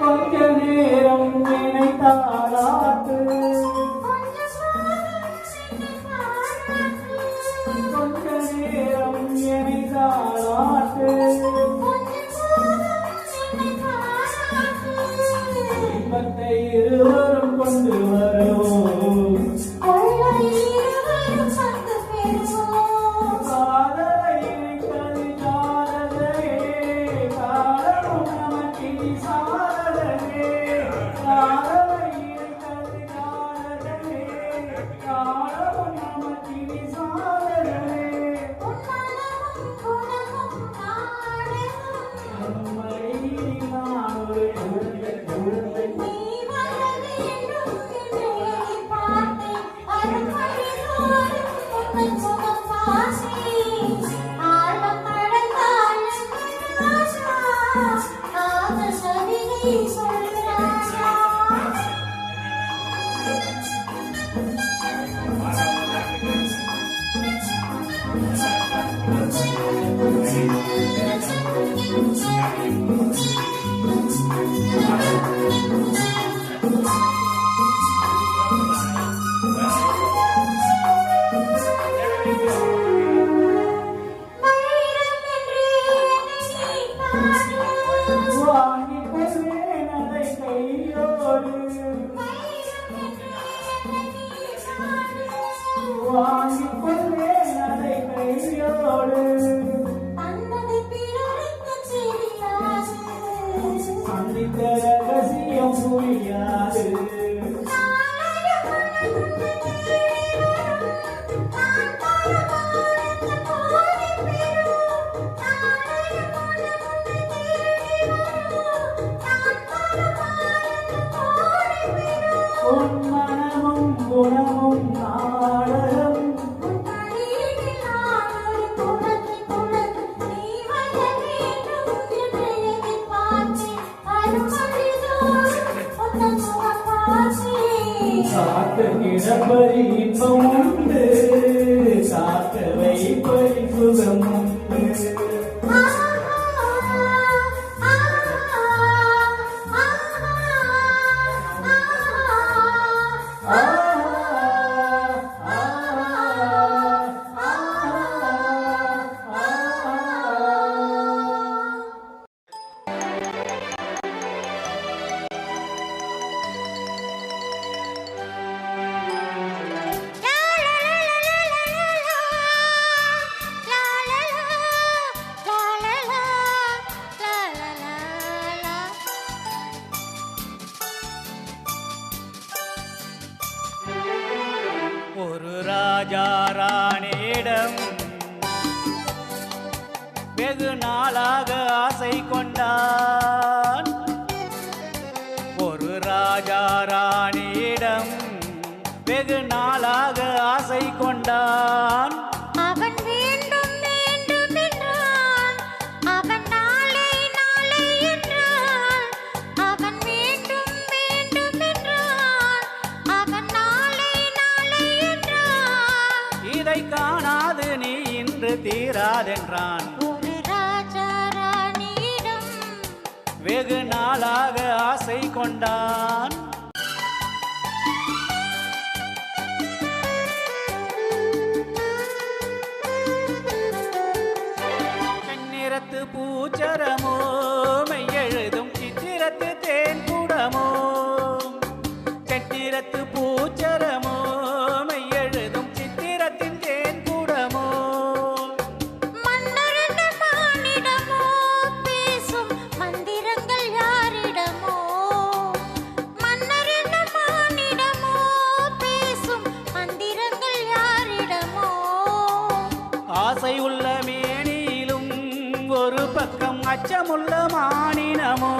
கொஞ்ச நேரம் நினைத்தாளாட்டு கொஞ்ச நேரம் நினைத்தாளாட்டு இன்பத்தை இருவரும் கொண்டு வருவோம் ரகசியம் புரியாது மனமும் குணமும் நாடகம் சாத்த கிடப்பரி இன்பம் உண்டு சாத்த வைப்பரி சுகம் உண்டு ஒரு ராஜா ராணியிடம் வெகு நாளாக ஆசை கொண்டான். ஒரு ராஜா ராணியிடம் வெகு நாளாக ஆசை கொண்டான். அவன் வேண்டும் வேண்டும் என்றான், அவன் நாளை நாளை என்றான். அவன் வேண்டும் வேண்டும் என்றான், அவன் நாளை நாளை என்றான். இதை காணாது நீ இன்று தீராதென்றான். ஒரு ராஜா ராணியிடம் வெகு நாளாக ஆசை கொண்டான். செந்நிறத்து பூச்சரமோ மெய்யெழுதும் சித்திரத்து தேன் கூடமோ. செந்நிறத்து பூச்சரமோ மெய்யெழுதும் சித்திரத்தின் தேன் கூடமோ. மன்னரென்ன மானிடமோ பேசும் மந்திரங்கள் யாரிடமோ. மன்னரென்ன மானிடமோ பேசும் மந்திரங்கள் யாரிடமோ. ஆசை உள்ள மேனியிலும் ஒரு பக்கம் அச்சமுள்ள மானினமோ.